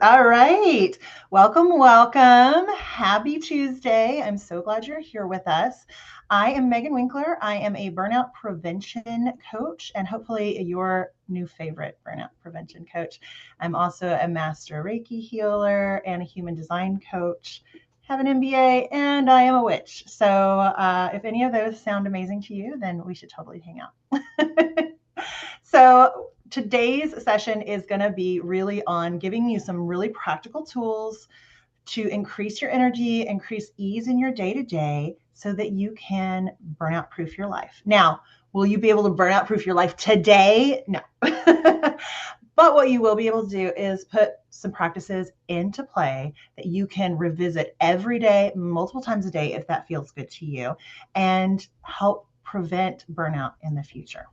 All right. Welcome, welcome. Happy Tuesday. I'm so glad you're here with us. I am Megan Winkler. I am a burnout prevention coach and hopefully your new favorite burnout prevention coach. I'm also a master Reiki healer and a human design coach. Have an MBA and I am a witch. So if any of those sound amazing to you, then we should totally hang out. So today's session is going to be really on giving you some really practical tools to increase your energy, increase ease in your day to day so that you can burnout proof your life. Now, will you be able to burnout proof your life today? No. But what you will be able to do is put some practices into play that you can revisit every day, multiple times a day, if that feels good to you, and help prevent burnout in the future.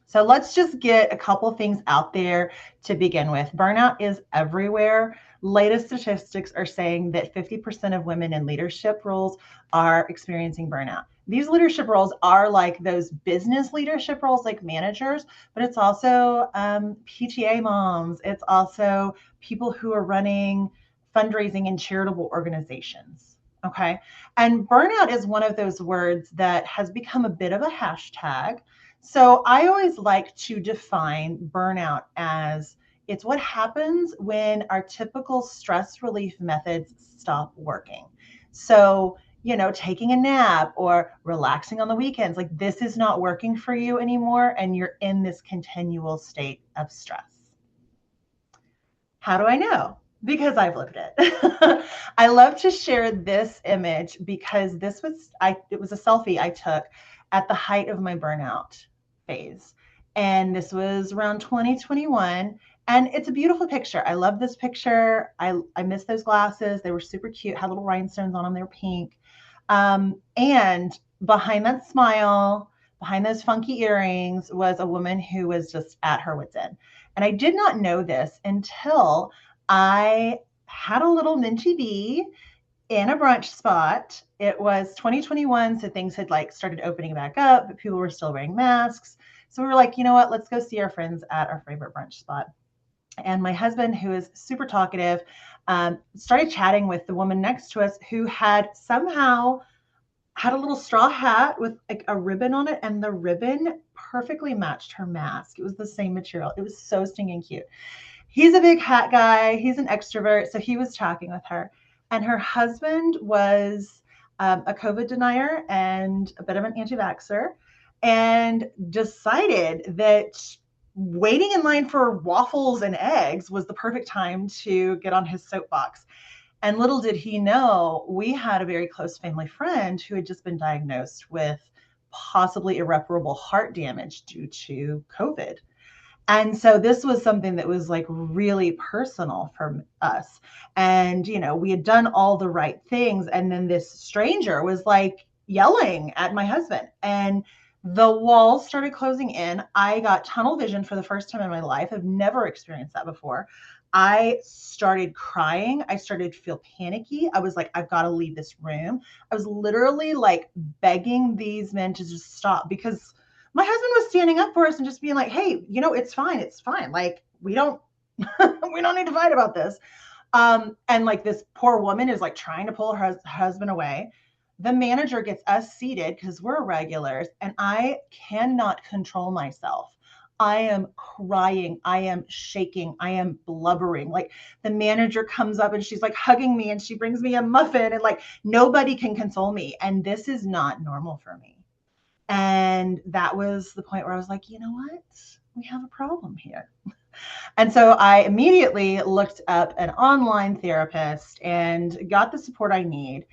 So let's just get a couple things out there to begin with. Burnout is everywhere. Latest statistics are saying that 50% of women in leadership roles are experiencing burnout. These leadership roles are like those business leadership roles, like managers, but it's also PTA moms. It's also people who are running fundraising and charitable organizations. Okay. And burnout is one of those words that has become a bit of a hashtag. So I always like to define burnout as it's what happens when our typical stress relief methods stop working. So, taking a nap or relaxing on the weekends, like this is not working for you anymore, and you're in this continual state of stress. How do I know? Because I've lived it. I love to share this image because it was a selfie I took at the height of my burnout phase. And this was around 2021. And it's a beautiful picture. I love this picture. I miss those glasses. They were super cute, had little rhinestones on them. They were pink. And behind that smile, behind those funky earrings, was a woman who was just at her wit's end. And I did not know this until I had a little minty bee in a brunch spot. It was 2021, so things had started opening back up, but people were still wearing masks. So we were like, you know what, let's go see our friends at our favorite brunch spot. And my husband, who is super talkative, started chatting with the woman next to us who had somehow had a little straw hat with like a ribbon on it, and the ribbon perfectly matched her mask. It was the same material. It was so stinking cute. He's a big hat guy. He's an extrovert. So he was talking with her. And her husband was a COVID denier and a bit of an anti-vaxxer, and decided that waiting in line for waffles and eggs was the perfect time to get on his soapbox. And little did he know, we had a very close family friend who had just been diagnosed with possibly irreparable heart damage due to COVID. And so this was something that was like really personal for us. And, we had done all the right things. And then this stranger was like yelling at my husband, and the walls started closing in. I got tunnel vision for the first time in my life. I've never experienced that before. I started crying. I started to feel panicky. I was like, I've got to leave this room. I was literally like begging these men to just stop, because my husband was standing up for us and just being like, hey, it's fine. It's fine. Like, we don't, we don't need to fight about this. And like this poor woman is like trying to pull her husband away. The manager gets us seated because we're regulars, and I cannot control myself. I am crying. I am shaking. I am blubbering. Like, the manager comes up and she's like hugging me, and she brings me a muffin, and like nobody can console me. And this is not normal for me. And that was the point where I was like, you know what? We have a problem here. And so I immediately looked up an online therapist and got the support I need.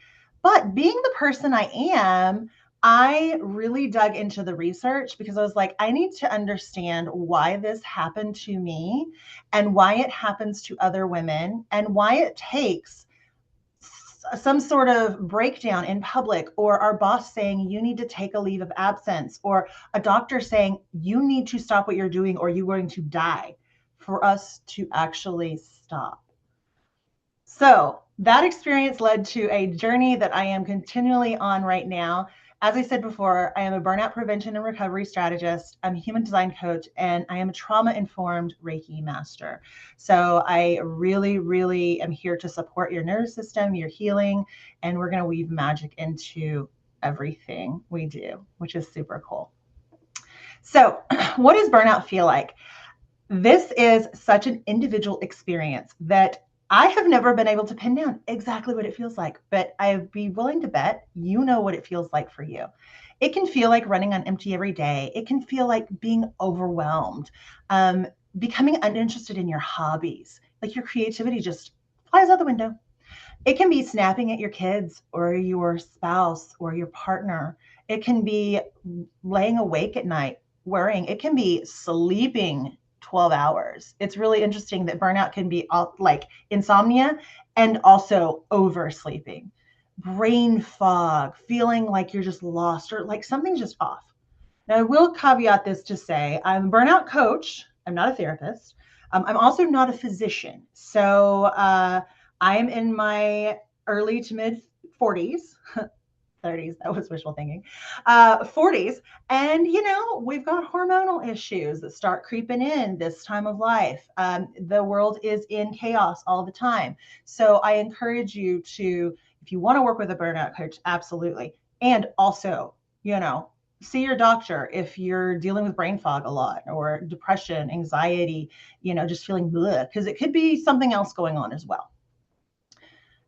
But being the person I am, I really dug into the research, because I was like, I need to understand why this happened to me and why it happens to other women, and why it takes some sort of breakdown in public, or our boss saying you need to take a leave of absence, or a doctor saying you need to stop what you're doing or you're going to die, for us to actually stop. So that experience led to a journey that I am continually on right now. as I said before, I am a burnout prevention and recovery strategist. I'm a human design coach, and I am a trauma-informed Reiki master. So I really, really am here to support your nervous system, your healing, and we're going to weave magic into everything we do, which is super cool. So what does burnout feel like? This is such an individual experience that I have never been able to pin down exactly what it feels like, but I'd be willing to bet you know what it feels like for you. It can feel like running on empty every day. It can feel like being overwhelmed, becoming uninterested in your hobbies, like your creativity just flies out the window. It can be snapping at your kids or your spouse or your partner. It can be laying awake at night worrying. It can be sleeping 12 hours. It's really interesting that burnout can be like insomnia and also oversleeping, brain fog, feeling like you're just lost or like something's just off. Now, I will caveat this to say I'm a burnout coach. I'm not a therapist. I'm also not a physician. So I'm in my early to mid 40s. 30s, that was wishful thinking, 40s. And, we've got hormonal issues that start creeping in this time of life. The world is in chaos all the time. So I encourage you to, if you want to work with a burnout coach, absolutely. And also, see your doctor if you're dealing with brain fog a lot or depression, anxiety, just feeling bleh, because it could be something else going on as well.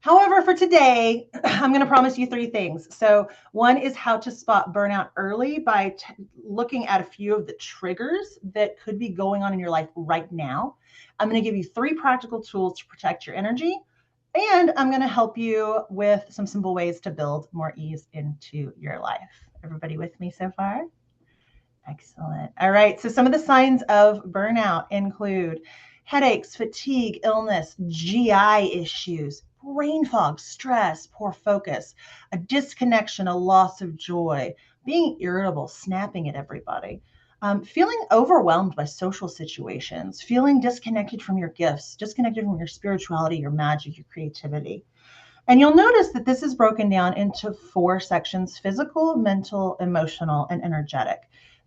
However, for today, I'm going to promise you 3 things. So one is how to spot burnout early by looking at a few of the triggers that could be going on in your life right now. I'm going to give you 3 practical tools to protect your energy. And I'm going to help you with some simple ways to build more ease into your life. Everybody with me so far? Excellent. All right. So some of the signs of burnout include headaches, fatigue, illness, GI issues, brain fog, stress, poor focus, a disconnection, a loss of joy, being irritable, snapping at everybody, feeling overwhelmed by social situations, feeling disconnected from your gifts, disconnected from your spirituality, your magic, your creativity. And you'll notice that this is broken down into 4 sections: physical, mental, emotional, and energetic.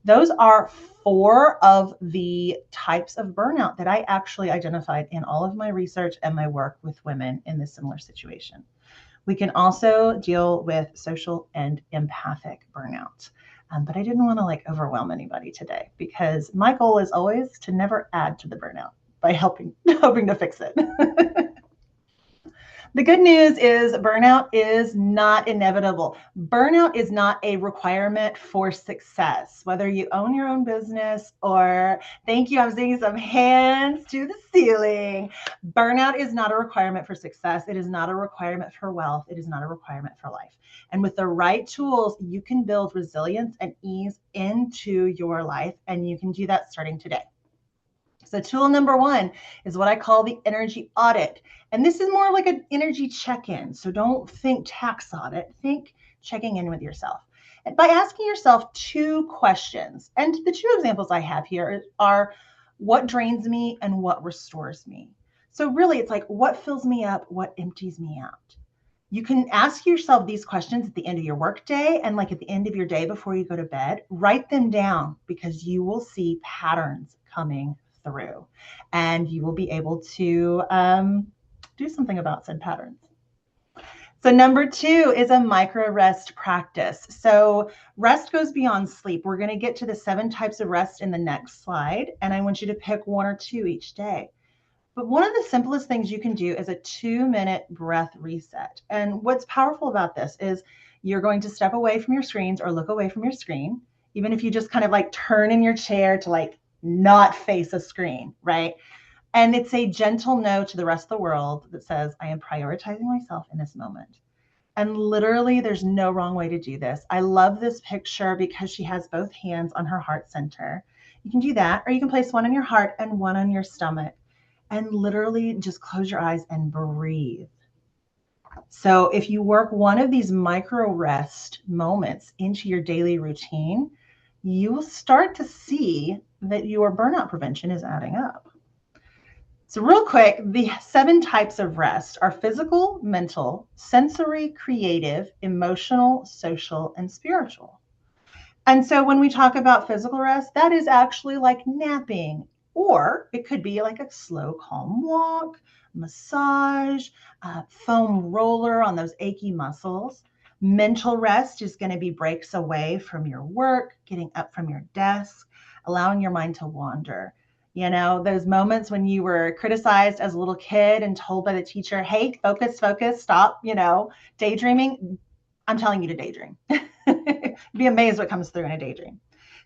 Those are 4 of the types of burnout that I actually identified in all of my research and my work with women in this similar situation. We can also deal with social and empathic burnout. But I didn't want to overwhelm anybody today because my goal is always to never add to the burnout by hoping to fix it. The good news is burnout is not inevitable. Burnout is not a requirement for success, whether you own your own business or, thank you, I'm seeing some hands to the ceiling. Burnout is not a requirement for success. It is not a requirement for wealth. It is not a requirement for life. And with the right tools, you can build resilience and ease into your life, and you can do that starting today. So tool number 1 is what I call the energy audit. And this is more like an energy check-in. So don't think tax audit, think checking in with yourself. And by asking yourself 2 questions, and the 2 examples I have here are what drains me and what restores me. So really it's like what fills me up, what empties me out. You can ask yourself these questions at the end of your workday and at the end of your day before you go to bed. Write them down because you will see patterns coming through and you will be able to do something about said patterns. So number 2 is a micro rest practice. So rest goes beyond sleep. We're going to get to the 7 types of rest in the next slide, and I want you to pick 1 or 2 each day. But one of the simplest things you can do is a 2-minute breath reset. And what's powerful about this is you're going to step away from your screens or look away from your screen, even if you just kind of turn in your chair to not face a screen, right? And it's a gentle no to the rest of the world that says, I am prioritizing myself in this moment. And literally, there's no wrong way to do this. I love this picture because she has both hands on her heart center. You can do that, or you can place 1 on your heart and 1 on your stomach. And literally just close your eyes and breathe. So if you work one of these micro rest moments into your daily routine, you will start to see that your burnout prevention is adding up. So real quick, the 7 types of rest are physical, mental, sensory, creative, emotional, social, and spiritual. And so when we talk about physical rest, that is actually like napping, or it could be like a slow, calm walk, massage, foam roller on those achy muscles. Mental rest is going to be breaks away from your work, getting up from your desk, allowing your mind to wander. You know, those moments when you were criticized as a little kid and told by the teacher, hey, focus, focus, stop, daydreaming. I'm telling you to daydream. Be amazed what comes through in a daydream.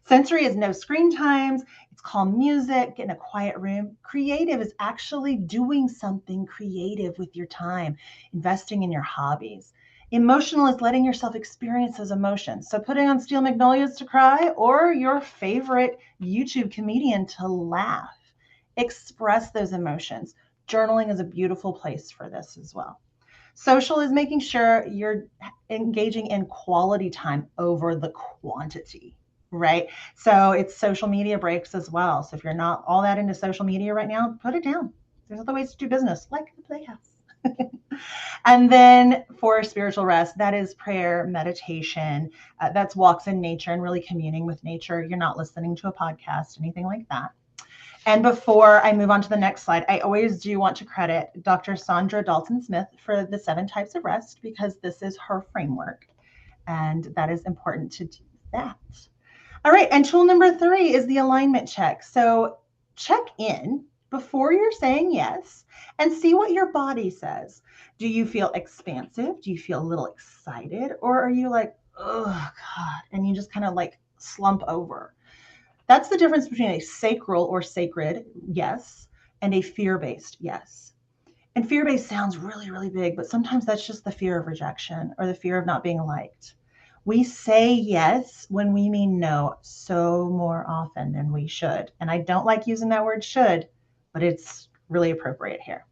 Sensory is no screen times. It's calm music, get in a quiet room. Creative is actually doing something creative with your time, investing in your hobbies. Emotional is letting yourself experience those emotions. So putting on Steel Magnolias to cry or your favorite YouTube comedian to laugh. Express those emotions. Journaling is a beautiful place for this as well. Social is making sure you're engaging in quality time over the quantity, right? So it's social media breaks as well. So if you're not all that into social media right now, put it down. There's other ways to do business, like the Playhouse. And then for spiritual rest, that is prayer, meditation, that's walks in nature and really communing with nature. You're not listening to a podcast, anything like that. And before I move on to the next slide, I always do want to credit Dr. Sandra Dalton-Smith for the 7 types of rest, because this is her framework, and that is important to do that. All right, and tool number 3 is the alignment check. So check in before you're saying yes and see what your body says. Do you feel expansive? Do you feel a little excited? Or are you like, oh God, and you just kind of like slump over? That's the difference between a sacral or sacred yes and a fear-based yes. And fear-based sounds really, really big, but sometimes that's just the fear of rejection or the fear of not being liked. We say yes when we mean no so more often than we should. And I don't like using that word should, but it's really appropriate here.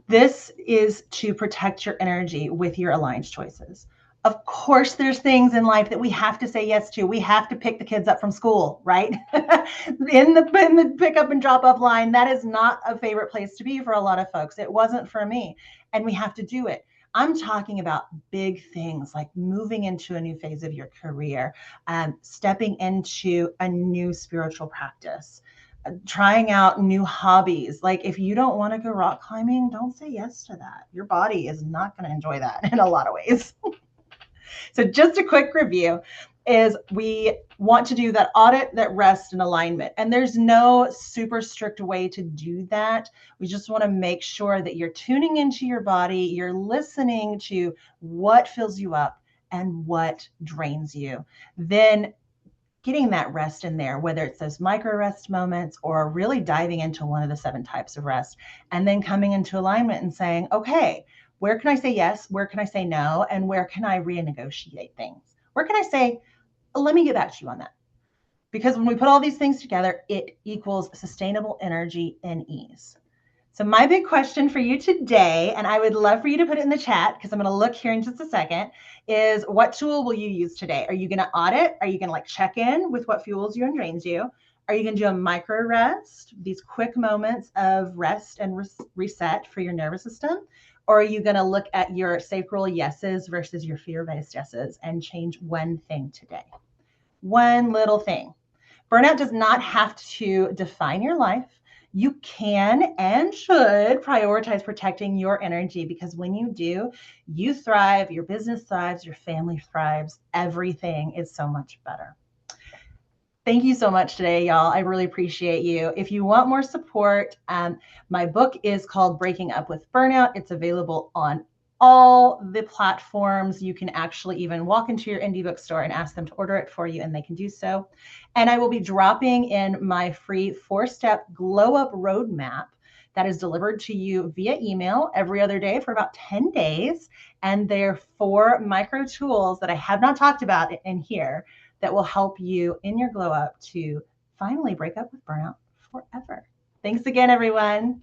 This is to protect your energy with your aligned choices. Of course, there's things in life that we have to say yes to. We have to pick the kids up from school, right? in the pick up and drop off line, that is not a favorite place to be for a lot of folks. It wasn't for me, and we have to do it. I'm talking about big things like moving into a new phase of your career, stepping into a new spiritual practice, trying out new hobbies. Like if you don't want to go rock climbing, don't say yes to that. Your body is not going to enjoy that in a lot of ways. So just a quick review is we want to do that audit, that rest, and alignment. And there's no super strict way to do that. We just want to make sure that you're tuning into your body, you're listening to what fills you up and what drains you. Then getting that rest in there, whether it's those micro rest moments or really diving into one of the 7 types of rest, and then coming into alignment and saying, okay, where can I say yes? Where can I say no? And where can I renegotiate things? Where can I say, let me get back to you on that? Because when we put all these things together, it equals sustainable energy and ease. So my big question for you today, and I would love for you to put it in the chat because I'm going to look here in just a second, is what tool will you use today? Are you going to audit? Are you going to like check in with what fuels you and drains you? Are you going to do a micro rest, these quick moments of rest and reset for your nervous system? Or are you going to look at your sacral yeses versus your fear-based yeses and change one thing today? One little thing. Burnout does not have to define your life. You can and should prioritize protecting your energy, because when you do, you thrive, your business thrives, your family thrives, everything is so much better. Thank you so much today, y'all. I really appreciate you. If you want more support, my book is called Breaking Up with Burnout. It's available on all the platforms. You can actually even walk into your indie bookstore and ask them to order it for you, and they can do so. And I will be dropping in my free 4-step glow up roadmap that is delivered to you via email every other day for about 10 days. And there are 4 micro tools that I have not talked about in here that will help you in your glow up to finally break up with burnout forever. Thanks again, everyone.